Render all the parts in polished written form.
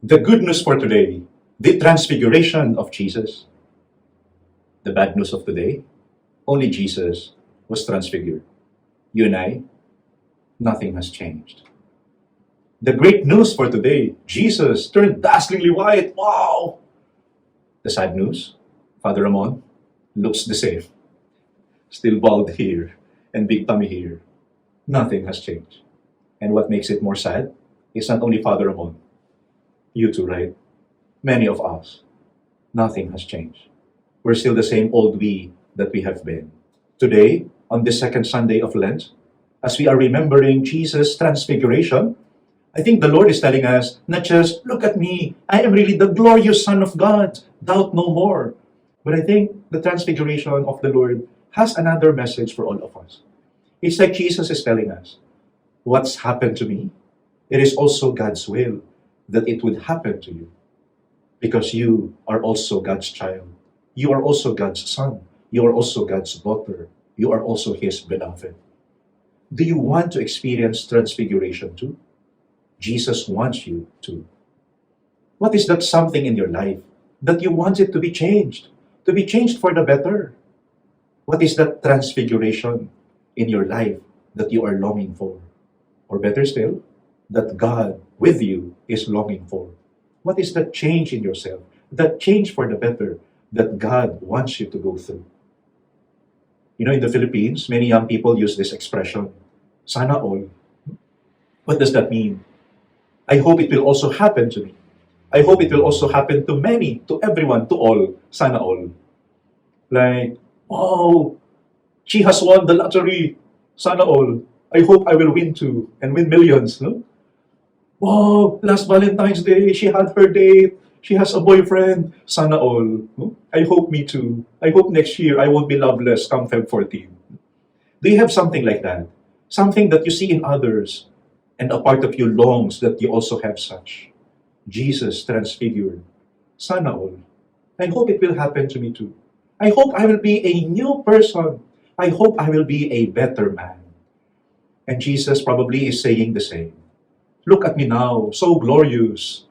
The good news for today, the transfiguration of Jesus. The bad news of today, only Jesus was transfigured. You and I, nothing has changed. The great news for today, Jesus turned dazzlingly white. Wow! The sad news, Father Ramon looks the same. Still bald here and big tummy here. Nothing has changed. And what makes it more sad is not only Father Ramon, you too, right? Many of us, nothing has changed. We're still the same old we that we have been. Today, on this second Sunday of Lent, as we are remembering Jesus' transfiguration, I think the Lord is telling us, not just, look at me, I am really the glorious Son of God, doubt no more. But I think the transfiguration of the Lord has another message for all of us. It's like Jesus is telling us, what's happened to me, it is also God's will that it would happen to you. Because you are also God's child. You are also God's son. You are also God's daughter. You are also His beloved. Do you want to experience transfiguration too? Jesus wants you to. What is that something in your life that you want it to be changed for the better? What is that transfiguration in your life that you are longing for? Or better still, that God with you is longing for. What is that change in yourself, that change for the better that God wants you to go through? You know, in the Philippines, many young people use this expression, sana all. What does that mean? I hope it will also happen to me. I hope it will also happen to many, to everyone, to all. Sana all. Like, oh, she has won the lottery. Sana all. I hope I will win too and win millions. No? Wow, last Valentine's Day, she had her date. She has a boyfriend. Sana all. No? I hope me too. I hope next year I won't be loveless come Feb 14. Do you have something like that? Something that you see in others and a part of you longs that you also have such. Jesus transfigured. Sana all. I hope it will happen to me too. I hope I will be a new person. I hope I will be a better man. And Jesus probably is saying the same. Look at me now, so glorious.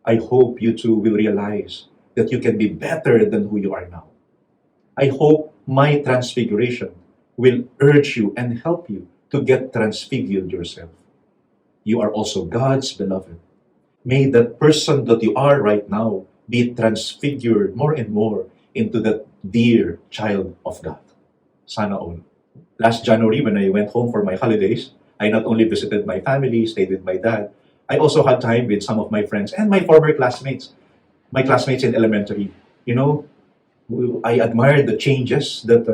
I hope you too will realize that you can be better than who you are now. I hope my transfiguration will urge you and help you to get transfigured yourself. You are also God's beloved. May that person that you are right now be transfigured more and more into that dear child of God. Sana all. Last January, when I went home for my holidays, I not only visited my family, stayed with my dad, I also had time with some of my friends and my former classmates, my classmates in elementary. You know, I admired the changes that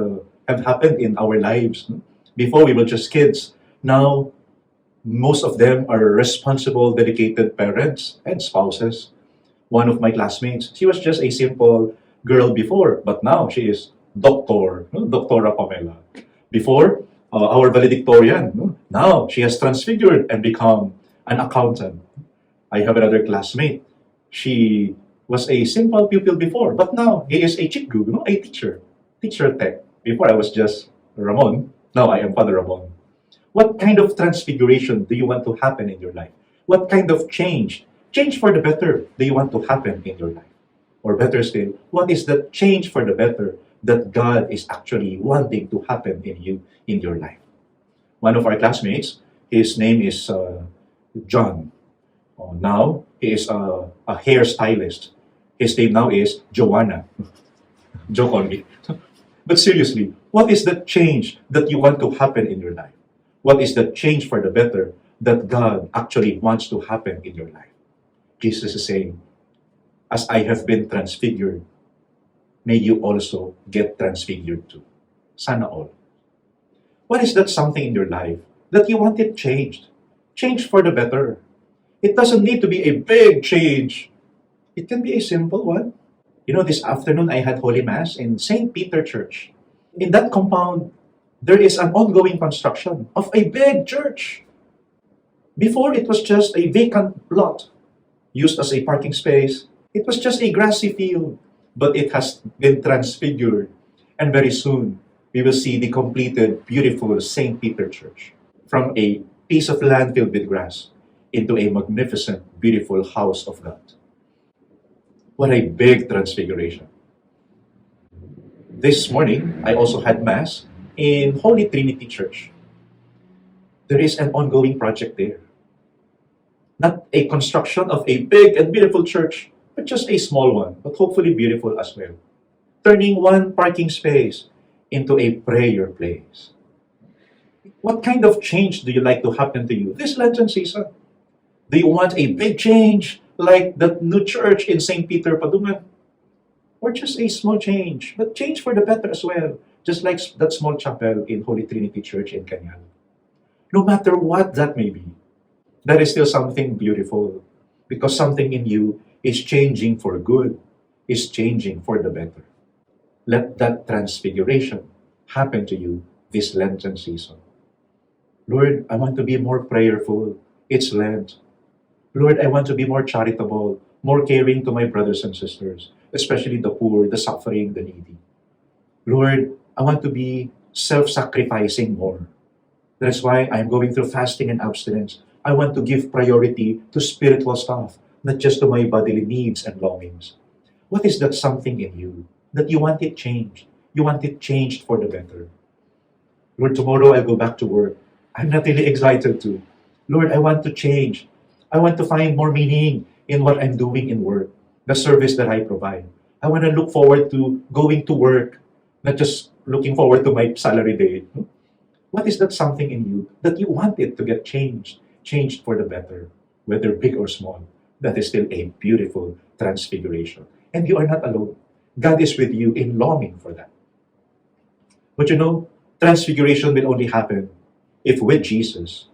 have happened in our lives. Before, we were just kids. Now, most of them are responsible, dedicated parents and spouses. One of my classmates, she was just a simple girl before, but now she is Doctor, Doctora Pamela. Before, our valedictorian, now she has transfigured and become an accountant. I have another classmate. She was a simple pupil before, but now he is a chickgoo, a teacher tech. Before I was just Ramon, now I am Father Ramon. What kind of transfiguration do you want to happen in your life? What kind of change for the better, do you want to happen in your life? Or better still, what is the change for the better that God is actually wanting to happen in you, in your life? One of our classmates, his name is John. Now, he is a hairstylist. His name now is Joanna. Joke only. But seriously, what is the change that you want to happen in your life? What is the change for the better that God actually wants to happen in your life? Jesus is saying, as I have been transfigured, may you also get transfigured too. Sana all. What is that something in your life that you want it changed? Changed for the better. It doesn't need to be a big change. It can be a simple one. You know, this afternoon I had Holy Mass in St. Peter Church. In that compound, there is an ongoing construction of a big church. Before, it was just a vacant lot used as a parking space. It was just a grassy field, but it has been transfigured. And very soon, we will see the completed, beautiful St. Peter Church. From a piece of land filled with grass, into a magnificent, beautiful house of God. What a big transfiguration. This morning, I also had Mass in Holy Trinity Church. There is an ongoing project there. Not a construction of a big and beautiful church, but just a small one, but hopefully beautiful as well. Turning one parking space into a prayer place. What kind of change do you like to happen to you this Lenten season? Do you want a big change like the new church in St. Peter, Padungan? Or just a small change, but change for the better as well, just like that small chapel in Holy Trinity Church in Kanyal. No matter what that may be, that is still something beautiful because something in you is changing for good, is changing for the better. Let that transfiguration happen to you this Lenten season. Lord, I want to be more prayerful. It's Lent. Lord, I want to be more charitable, more caring to my brothers and sisters, especially the poor, the suffering, the needy. Lord, I want to be self-sacrificing more. That's why I'm going through fasting and abstinence. I want to give priority to spiritual stuff, not just to my bodily needs and longings. What is that something in you that you want it changed? You want it changed for the better. Lord, tomorrow I'll go back to work. I'm not really excited to. Lord, I want to change. I want to find more meaning in what I'm doing in work, the service that I provide. I want to look forward to going to work, not just looking forward to my salary day. What is that something in you that you want it to get changed for the better, whether big or small? That is still a beautiful transfiguration. And you are not alone. God is with you in longing for that. But you know, transfiguration will only happen if with Jesus,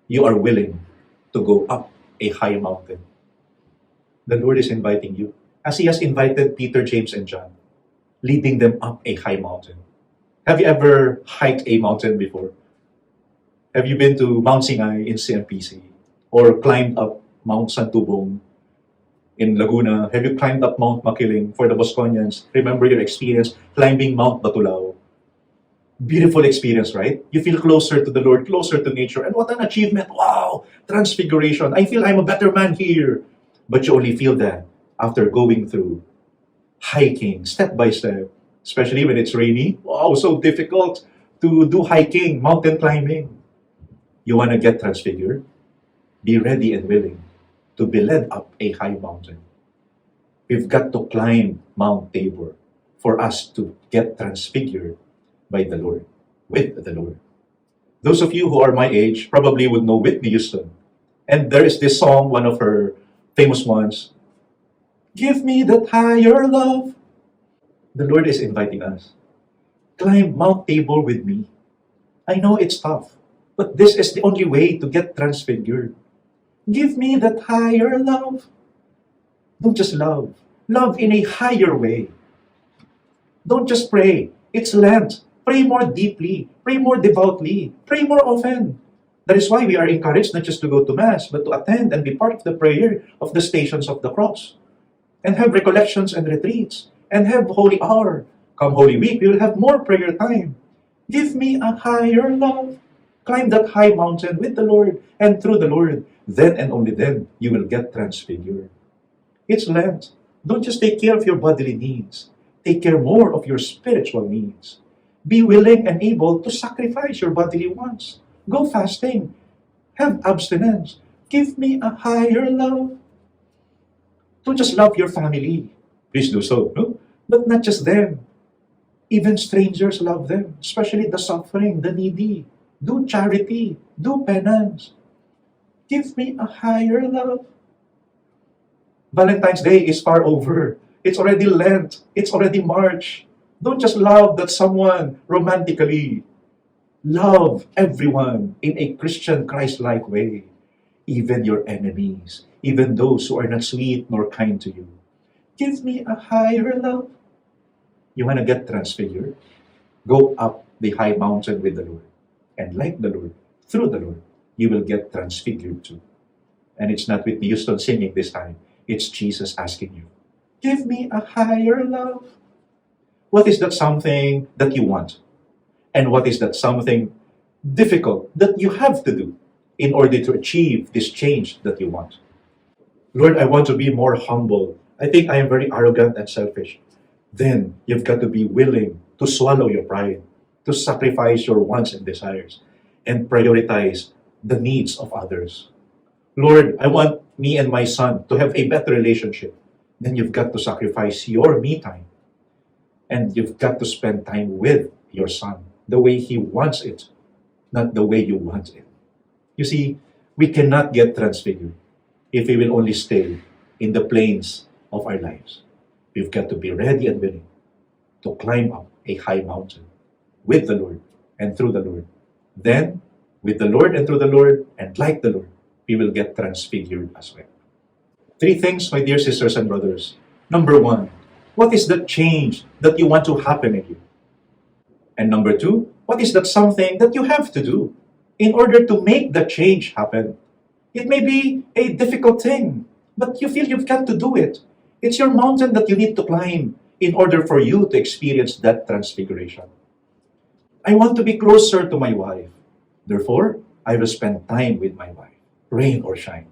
you are willing to go up a high mountain. The Lord is inviting you, as He has invited Peter, James, and John, leading them up a high mountain. Have you ever hiked a mountain before? Have you been to Mount Sinai in CMPC? Or climbed up Mount Santubong in Laguna? Have you climbed up Mount Makiling for the Bosconians? Remember your experience climbing Mount Batulao. Beautiful experience, right? You feel closer to the Lord, closer to nature. And what an achievement. Wow! Transfiguration. I feel I'm a better man here. But you only feel that after going through hiking step by step, especially when it's rainy. Wow, so difficult to do hiking, mountain climbing. You want to get transfigured? Be ready and willing to be led up a high mountain. We've got to climb Mount Tabor for us to get transfigured by the Lord, with the Lord. Those of you who are my age probably would know Whitney Houston. And there is this song, one of her famous ones, "Give me that higher love." The Lord is inviting us. Climb Mount Tabor with me. I know it's tough, but this is the only way to get transfigured. Give me that higher love. Don't just love. Love in a higher way. Don't just pray. It's Lent. Pray more deeply. Pray more devoutly. Pray more often. That is why we are encouraged not just to go to Mass, but to attend and be part of the prayer of the Stations of the Cross. And have recollections and retreats. And have Holy Hour. Come Holy Week, we will have more prayer time. Give me a higher love. Climb that high mountain with the Lord and through the Lord. Then and only then, you will get transfigured. It's Lent. Don't just take care of your bodily needs. Take care more of your spiritual needs. Be willing and able to sacrifice your bodily wants. Go fasting. Have abstinence. Give me a higher love. Don't just love your family. Please do so. No? But not just them. Even strangers love them, especially the suffering, the needy. Do charity. Do penance. Give me a higher love. Valentine's Day is far over. It's already Lent. It's already March. Don't just love that someone romantically. Love everyone in a Christian Christ-like way. Even your enemies. Even those who are not sweet nor kind to you. Give me a higher love. You want to get transfigured? Go up the high mountain with the Lord. And like the Lord, through the Lord, you will get transfigured too. And it's not Whitney Houston singing this time. It's Jesus asking you, give me a higher love. What is that something that you want? And what is that something difficult that you have to do? in order to achieve this change that you want? Lord, I want to be more humble. I think I am very arrogant and selfish. Then you've got to be willing to swallow your pride, to sacrifice your wants and desires, and prioritize the needs of others. Lord, I want me and my son to have a better relationship. Then you've got to sacrifice your me time. And you've got to spend time with your son the way he wants it, not the way you want it. You see, we cannot get transfigured if we will only stay in the plains of our lives. We've got to be ready and willing to climb up a high mountain with the Lord and through the Lord. Then, with the Lord and through the Lord and like the Lord, we will get transfigured as well. 3 things, my dear sisters and brothers. Number 1, what is the change that you want to happen in you? And number 2, what is that something that you have to do in order to make the change happen? It may be a difficult thing, but you feel you've got to do it. It's your mountain that you need to climb in order for you to experience that transfiguration. I want to be closer to my wife. Therefore, I will spend time with my wife, rain or shine.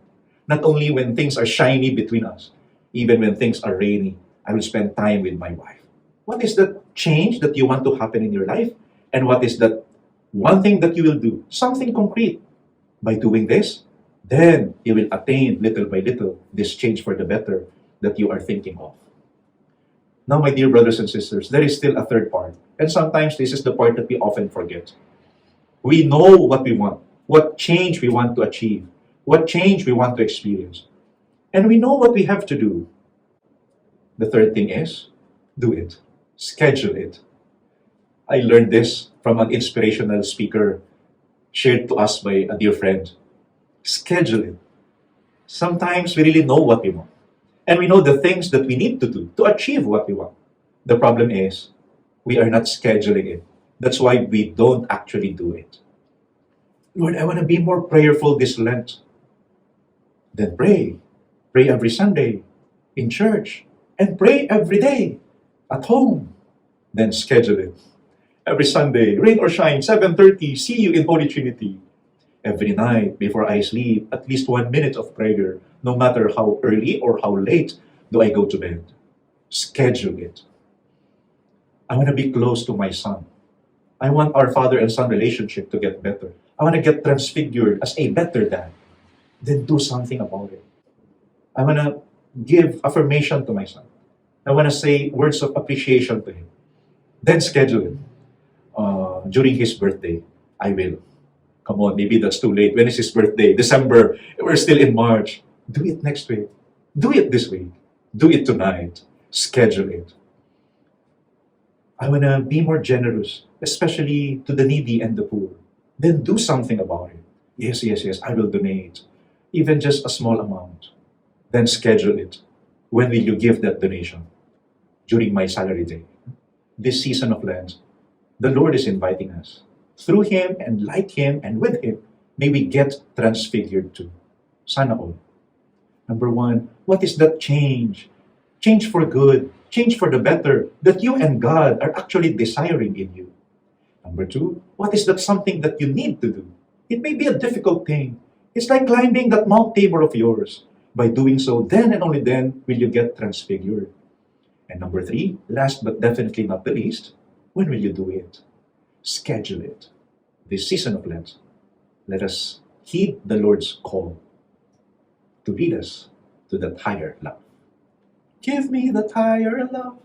Not only when things are shiny between us, even when things are rainy, I will spend time with my wife. What is the change that you want to happen in your life? And what is that one thing that you will do? Something concrete. By doing this, then you will attain little by little this change for the better that you are thinking of. Now, my dear brothers and sisters, there is still a third part. And sometimes this is the part that we often forget. We know what we want, what change we want to achieve, what change we want to experience. And we know what we have to do. The third thing is, do it. Schedule it. I learned this from an inspirational speaker shared to us by a dear friend. Schedule it. Sometimes we really know what we want. And we know the things that we need to do to achieve what we want. The problem is, we are not scheduling it. That's why we don't actually do it. Lord, I want to be more prayerful this Lent. Then pray. Pray every Sunday in church. And pray every day at home. Then schedule it. Every Sunday, rain or shine, 7:30, see you in Holy Trinity. Every night before I sleep, at least 1 minute of prayer, no matter how early or how late do I go to bed. Schedule it. I want to be close to my son. I want our father and son relationship to get better. I want to get transfigured as a better dad. Then do something about it. I want to give affirmation to my son. I want to say words of appreciation to him. Then schedule it. During his birthday, I will. Come on, maybe that's too late. When is his birthday? December. We're still in March. Do it next week. Do it this week. Do it tonight. Schedule it. I want to be more generous, especially to the needy and the poor. Then do something about it. Yes, I will donate. Even just a small amount. Then schedule it. When will you give that donation? During my salary day. This season of Lent, the Lord is inviting us. Through Him and like Him and with Him, may we get transfigured too. Sana all. Number 1, what is that change? Change for good, change for the better, that you and God are actually desiring in you. Number 2, what is that something that you need to do? It may be a difficult thing. It's like climbing that Mount Tabor of yours. By doing so, then and only then will you get transfigured. And number 3, last but definitely not the least, when will you do it? Schedule it. This season of Lent, let us heed the Lord's call to lead us to that higher love. Give me that higher love.